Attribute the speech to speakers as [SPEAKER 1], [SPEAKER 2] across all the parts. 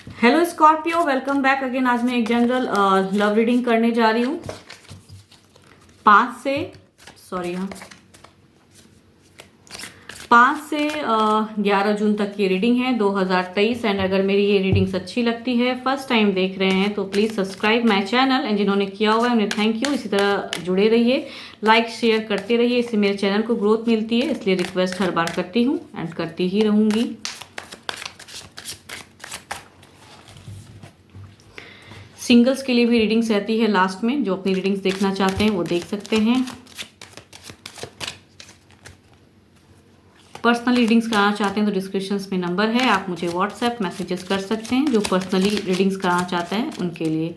[SPEAKER 1] Hello Scorpio, welcome back again. आज मैं एक जनरल लव रीडिंग करने जा रही हूँ। 5 से सॉरी हाँ 5 से 11 जून तक की रीडिंग है 2023। एंड अगर मेरी ये रीडिंग्स अच्छी लगती है, फर्स्ट टाइम देख रहे हैं, तो please subscribe my channel. And जिन्होंने किया हुआ है उन्हें थैंक यू। इसी तरह जुड़े रहिए, लाइक शेयर करते रहिए, इससे मेरे चैनल को ग्रोथ मिलती है। इसलिए रिक्वेस्ट हर बार करती हूँ एंड करती ही रहूँगी। सिंगल्स के लिए भी रीडिंग्स रहती है लास्ट में, जो अपनी रीडिंग्स देखना चाहते हैं वो देख सकते हैं। पर्सनल रीडिंग्स कराना चाहते हैं तो डिस्क्रिप्शंस में नंबर है, आप मुझे व्हाट्सएप मैसेजेस कर सकते हैं, जो पर्सनली रीडिंग्स कराना चाहते हैं उनके लिए।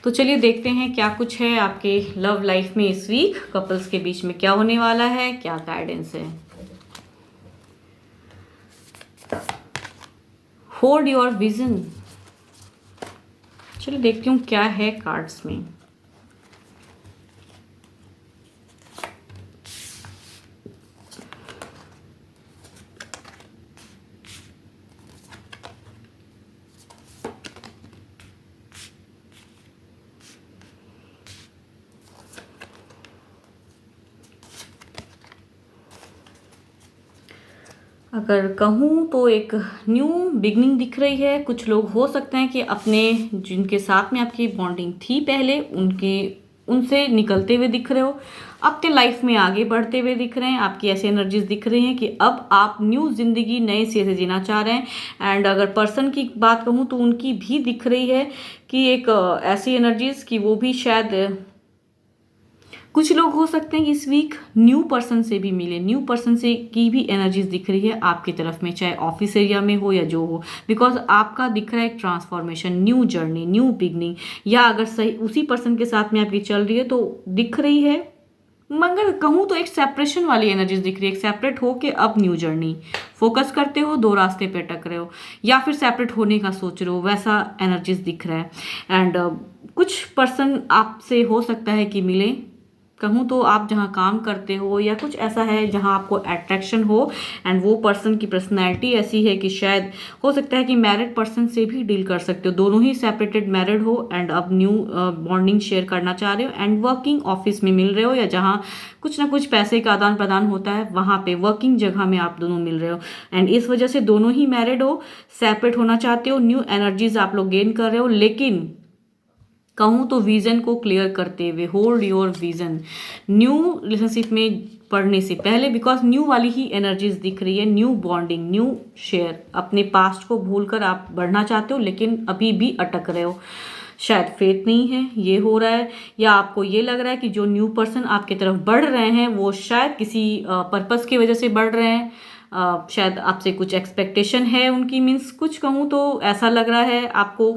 [SPEAKER 1] तो चलिए देखते हैं क्या कुछ है आपके लव लाइफ में इस वीक। कपल्स के बीच में क्या होने वाला है, क्या गाइडेंस है। Hold your vision. चलिए देखती हूँ क्या है कार्ड्स में। अगर कहूँ तो एक न्यू बिगनिंग दिख रही है। कुछ लोग हो सकते हैं कि अपने जिनके साथ में आपकी बॉन्डिंग थी पहले, उनसे निकलते हुए दिख रहे हो, अपने लाइफ में आगे बढ़ते हुए दिख रहे हैं। आपकी ऐसी एनर्जीज दिख रही हैं कि अब आप न्यू जिंदगी नए सिरे से जीना चाह रहे हैं। एंड अगर पर्सन की बात कहूँ तो उनकी भी दिख रही है कि एक ऐसी एनर्जीज कि वो भी शायद कुछ लोग हो सकते हैं कि इस वीक न्यू पर्सन से भी मिले। न्यू पर्सन से की भी एनर्जीज दिख रही है आपकी तरफ में, चाहे ऑफिस एरिया में हो या जो हो। बिकॉज आपका दिख रहा है एक transformation, new journey, new beginning. या अगर सही उसी पर्सन के साथ में आपकी चल रही है तो दिख रही है, मगर कहूँ तो एक सेपरेशन वाली एनर्जीज दिख रही है। एक सेपरेट हो के अब न्यू जर्नी फोकस करते हो, दो रास्ते पे अटक रहे हो, या फिर सेपरेट होने का सोच रहे हो, वैसा एनर्जीज दिख रहा है। एंड कुछ पर्सन आपसे हो सकता है कि मिले। कहूँ तो आप जहाँ काम करते हो या कुछ ऐसा है जहाँ आपको अट्रैक्शन हो। एंड वो पर्सन की पर्सनैलिटी ऐसी है कि शायद हो सकता है कि मैरिड पर्सन से भी डील कर सकते हो। दोनों ही सेपरेटेड मैरिड हो एंड अब न्यू बॉन्डिंग शेयर करना चाह रहे हो। एंड वर्किंग ऑफिस में मिल रहे हो, या जहाँ कुछ ना कुछ पैसे का आदान प्रदान होता है वहाँ पे वर्किंग जगह में आप दोनों मिल रहे हो। एंड इस वजह से दोनों ही मैरिड हो, सेपरेट होना चाहते हो, न्यू एनर्जीज आप लोग गेन कर रहे हो। लेकिन कहूँ तो विजन को क्लियर करते हुए, hold your vision. New relationship में पढ़ने से पहले, बिकॉज न्यू वाली ही एनर्जीज दिख रही है, न्यू बॉन्डिंग, न्यू शेयर। अपने पास्ट को भूलकर आप बढ़ना चाहते हो लेकिन अभी भी अटक रहे हो, शायद फेथ नहीं है, ये हो रहा है। या आपको ये लग रहा है कि जो न्यू पर्सन आपकी तरफ बढ़ रहे हैं वो शायद किसी पर्पस की वजह से बढ़ रहे हैं। शायद आपसे कुछ एक्सपेक्टेशन है उनकी, मीन्स कुछ कहूँ तो ऐसा लग रहा है आपको।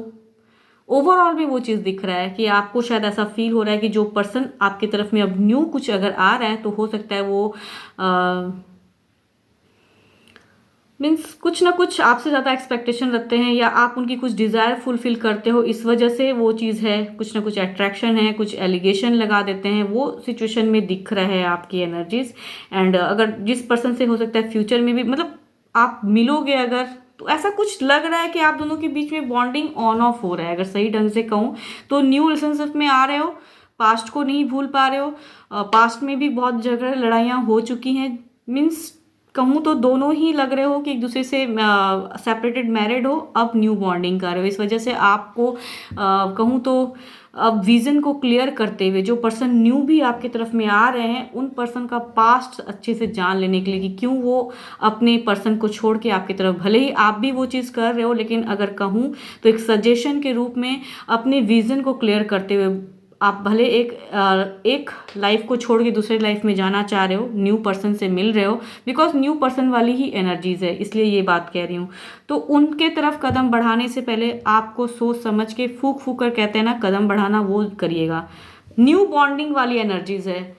[SPEAKER 1] ओवरऑल में वो चीज़ दिख रहा है कि आपको शायद ऐसा फील हो रहा है कि जो पर्सन आपकी तरफ में अब न्यू कुछ अगर आ रहा है तो हो सकता है वो मीन्स कुछ ना कुछ आपसे ज़्यादा एक्सपेक्टेशन रखते हैं, या आप उनकी कुछ डिज़ायर फुलफिल करते हो, इस वजह से वो चीज़ है। कुछ ना कुछ अट्रैक्शन है, कुछ एलिगेशन लगा देते हैं, वो सिचुएशन में दिख रहा है आपकी एनर्जीज। एंड अगर जिस पर्सन से हो सकता है फ्यूचर में भी मतलब आप मिलोगे अगर, तो ऐसा कुछ लग रहा है कि आप दोनों के बीच में बॉन्डिंग ऑन ऑफ हो रहा है। अगर सही ढंग से कहूँ तो न्यू रिलेशनशिप में आ रहे हो, पास्ट को नहीं भूल पा रहे हो। पास्ट में भी बहुत जगह लड़ाइयाँ हो चुकी हैं। मीन्स कहूँ तो दोनों ही लग रहे हो कि एक दूसरे से सेपरेटेड मैरिड हो, अब न्यू बॉन्डिंग कर रहे हो। इस वजह से आपको कहूँ तो अब विजन को क्लियर करते हुए, जो पर्सन न्यू भी आपकी तरफ में आ रहे हैं, उन पर्सन का पास्ट अच्छे से जान लेने के लिए कि क्यों वो अपने पर्सन को छोड़ के आपकी तरफ, भले ही आप भी वो चीज़ कर रहे हो, लेकिन अगर कहूँ तो एक सजेशन के रूप में अपने विजन को क्लियर करते हुए आप भले एक लाइफ को छोड़ के दूसरे लाइफ में जाना चाह रहे हो, न्यू पर्सन से मिल रहे हो, बिकॉज न्यू पर्सन वाली ही एनर्जीज है, इसलिए ये बात कह रही हूँ। तो उनके तरफ कदम बढ़ाने से पहले आपको सोच समझ के, फूक फूक कर कहते हैं ना कदम बढ़ाना, वो करिएगा। न्यू बॉन्डिंग वाली एनर्जीज है।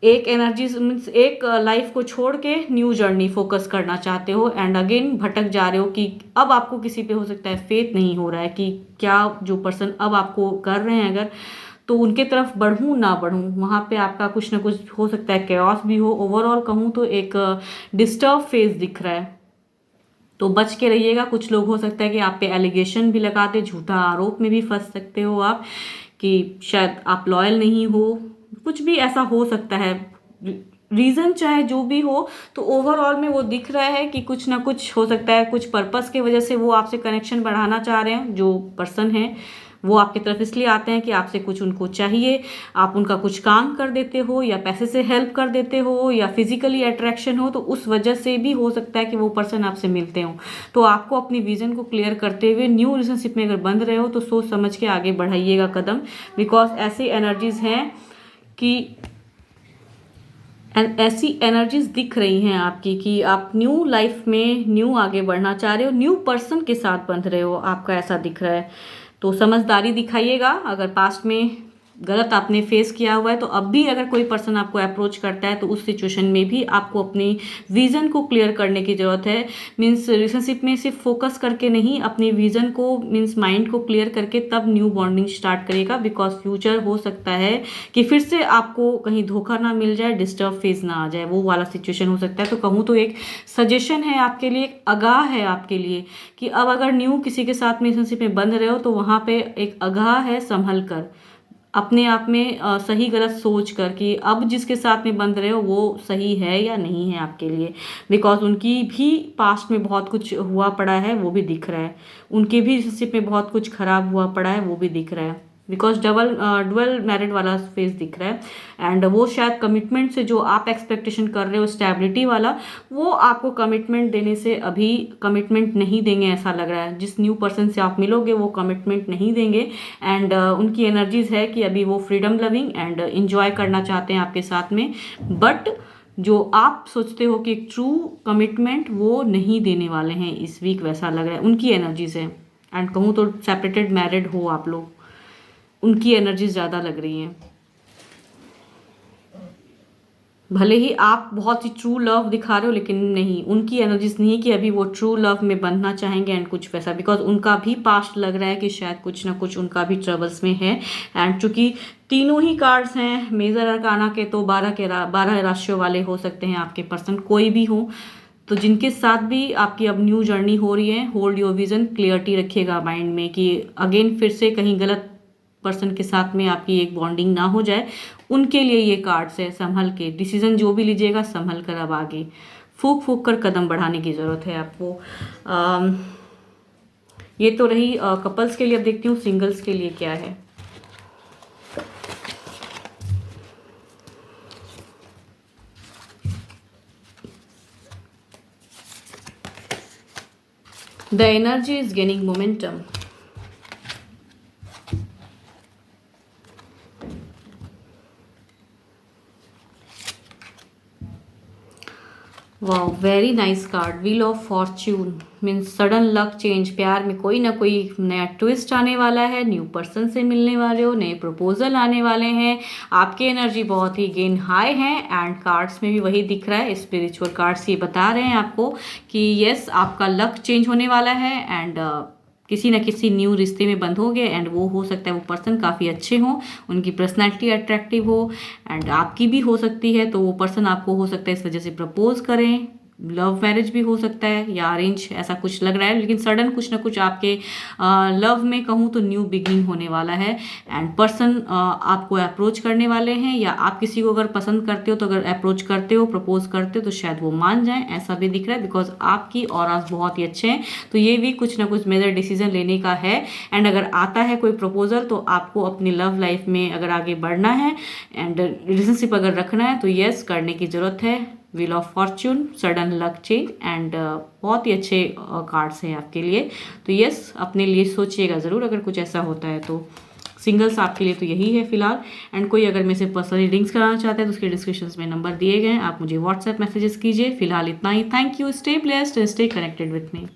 [SPEAKER 1] एक एनर्जी मीन्स एक लाइफ को छोड़ के न्यू जर्नी फोकस करना चाहते हो, एंड अगेन भटक जा रहे हो कि अब आपको किसी पे हो सकता है फेथ नहीं हो रहा है कि क्या जो पर्सन अब आपको कर रहे हैं अगर, तो उनके तरफ बढ़ूँ ना बढ़ूँ, वहाँ पे आपका कुछ ना कुछ हो सकता है, कैओस भी हो। ओवरऑल कहूँ तो एक डिस्टर्ब फेज दिख रहा है। तो बच के रहिएगा। कुछ लोग हो सकता है कि आप पे एलिगेशन भी लगा दे, झूठा आरोप में भी फंस सकते हो आप कि शायद आप लॉयल नहीं हो, कुछ भी ऐसा हो सकता है। रीज़न चाहे जो भी हो, तो ओवरऑल में वो दिख रहा है कि कुछ ना कुछ हो सकता है, कुछ पर्पस की वजह से वो आपसे कनेक्शन बढ़ाना चाह रहे हैं। जो पर्सन है वो आपकी तरफ इसलिए आते हैं कि आपसे कुछ उनको चाहिए, आप उनका कुछ काम कर देते हो या पैसे से हेल्प कर देते हो या फिजिकली अट्रैक्शन हो, तो उस वजह से भी हो सकता है कि वो पर्सन आपसे मिलते हो। तो आपको अपनी विजन को क्लियर करते हुए न्यू रिलेशनशिप में अगर बंध रहे हो तो सोच समझ के आगे बढ़ाइएगा कदम, बिकॉज ऐसी एनर्जीज हैं कि ऐसी एनर्जीज दिख रही हैं आपकी कि आप न्यू लाइफ में न्यू आगे बढ़ना चाह रहे हो, न्यू पर्सन के साथ बंध रहे हो, आपका ऐसा दिख रहा है। तो समझदारी दिखाइएगा। अगर पास्ट में गलत आपने फेस किया हुआ है तो अब भी अगर कोई पर्सन आपको अप्रोच करता है तो उस सिचुएशन में भी आपको अपनी विज़न को क्लियर करने की ज़रूरत है। मीन्स रिलेशनशिप में सिर्फ फोकस करके नहीं, अपनी विज़न को मीन्स माइंड को क्लियर करके तब न्यू बॉन्डिंग स्टार्ट करिएगा, बिकॉज फ्यूचर हो सकता है कि फिर से आपको कहीं धोखा ना मिल जाए, डिस्टर्ब फेज ना आ जाए, वो वाला सिचुएशन हो सकता है। तो कहूँ तो एक सजेशन है आपके लिए, एक आगाह है आपके लिए कि अब अगर न्यू किसी के साथ में रिलेशनशिप में बंध रहे हो तो वहाँ पे एक आगाह है, संभल कर अपने आप में सही गलत सोच कर कि अब जिसके साथ में बंध रहे हो वो सही है या नहीं है आपके लिए, बिकॉज उनकी भी पास्ट में बहुत कुछ हुआ पड़ा है, वो भी दिख रहा है। उनके भी रिलेशनशिप में बहुत कुछ खराब हुआ पड़ा है, वो भी दिख रहा है, बिकॉज डबल मैरिड वाला फेस दिख रहा है। एंड वो शायद कमिटमेंट से जो आप एक्सपेक्टेशन कर रहे हो स्टेबिलिटी वाला, वो आपको कमिटमेंट देने से अभी कमिटमेंट नहीं देंगे ऐसा लग रहा है। जिस न्यू पर्सन से आप मिलोगे वो कमिटमेंट नहीं देंगे। एंड उनकी एनर्जीज है कि अभी वो फ्रीडम लविंग एंड इंजॉय करना चाहते हैं आपके साथ में, बट जो आप सोचते हो कि एक ट्रू कमिटमेंट वो नहीं देने वाले हैं इस वीक, वैसा लग रहा है उनकी एनर्जीज है। एंड कहूँ तो सेपरेटेड मैरिड हो आप लोग, उनकी एनर्जी ज़्यादा लग रही हैं। भले ही आप बहुत ही ट्रू लव दिखा रहे हो, लेकिन नहीं, उनकी एनर्जीज नहीं कि अभी वो ट्रू लव में बनना चाहेंगे एंड कुछ वैसा, बिकॉज उनका भी पास्ट लग रहा है कि शायद कुछ ना कुछ उनका भी ट्रबल्स में है। एंड चूंकि तीनों ही कार्ड्स हैं मेजर अरकाना के, तो 12 राशियों वाले हो सकते हैं आपके पर्सन, कोई भी हो। तो जिनके साथ भी आपकी अब न्यू जर्नी हो रही है, होल्ड योर विजन, क्लियरिटी रखिएगा माइंड में कि अगेन फिर से कहीं गलत पर्सन के साथ में आपकी एक बॉन्डिंग ना हो जाए। उनके लिए ये कार्ड्स है, संभल के डिसीजन जो भी लीजिएगा संभल कर अब आगे फूक फूक कर कदम बढ़ाने की ज़रूरत है आपको। ये तो रही कपल्स के लिए। अब देखती हूँ सिंगल्स के लिए क्या है। The energy is gaining momentum. वाह, very nice card, wheel of fortune. Means sudden luck change, प्यार में कोई ना कोई नया ट्विस्ट आने वाला है, न्यू पर्सन से मिलने वाले हो, नए प्रपोजल आने वाले हैं, आपकी एनर्जी बहुत ही गेन हाई है। एंड कार्ड्स में भी वही दिख रहा है, स्पिरिचुअल कार्ड्स ये बता रहे हैं आपको कि यस आपका लक चेंज होने वाला है एंड किसी न किसी न्यू रिश्ते में बंधोगे। एंड वो हो सकता है वो पर्सन काफ़ी अच्छे हों, उनकी पर्सनैलिटी अट्रैक्टिव हो एंड आपकी भी हो सकती है, तो वो पर्सन आपको हो सकता है इस वजह से प्रपोज करें। लव मैरिज भी हो सकता है या अरेंज, ऐसा कुछ लग रहा है, लेकिन सडन कुछ ना कुछ आपके लव में कहूँ तो न्यू बिगनिंग होने वाला है। एंड पर्सन आपको अप्रोच करने वाले हैं, या आप किसी को अगर पसंद करते हो तो अगर अप्रोच करते हो, प्रपोज करते हो तो शायद वो मान जाएं, ऐसा भी दिख रहा है, बिकॉज आपकी ऑरास बहुत ही अच्छे हैं। तो ये भी कुछ ना कुछ मेजर डिसीजन लेने का है। एंड अगर आता है कोई प्रपोजल तो आपको अपनी लव लाइफ में अगर आगे बढ़ना है एंड रिलेशनशिप अगर रखना है तो यस करने की ज़रूरत है। Wheel of Fortune, sudden luck change and बहुत ही अच्छे कार्ड्स हैं आपके लिए। तो यस अपने लिए सोचिएगा ज़रूर अगर कुछ ऐसा होता है तो। सिंगल्स आपके लिए तो यही है फिलहाल। एंड कोई अगर मेरे से पर्सनल रीडिंग्स कराना चाहते हैं तो उसके डिस्क्रिप्शन में नंबर दिए गए हैं, आप मुझे व्हाट्सएप मैसेजेस कीजिए। फिलहाल इतना ही। Thank you, stay blessed and stay connected with me.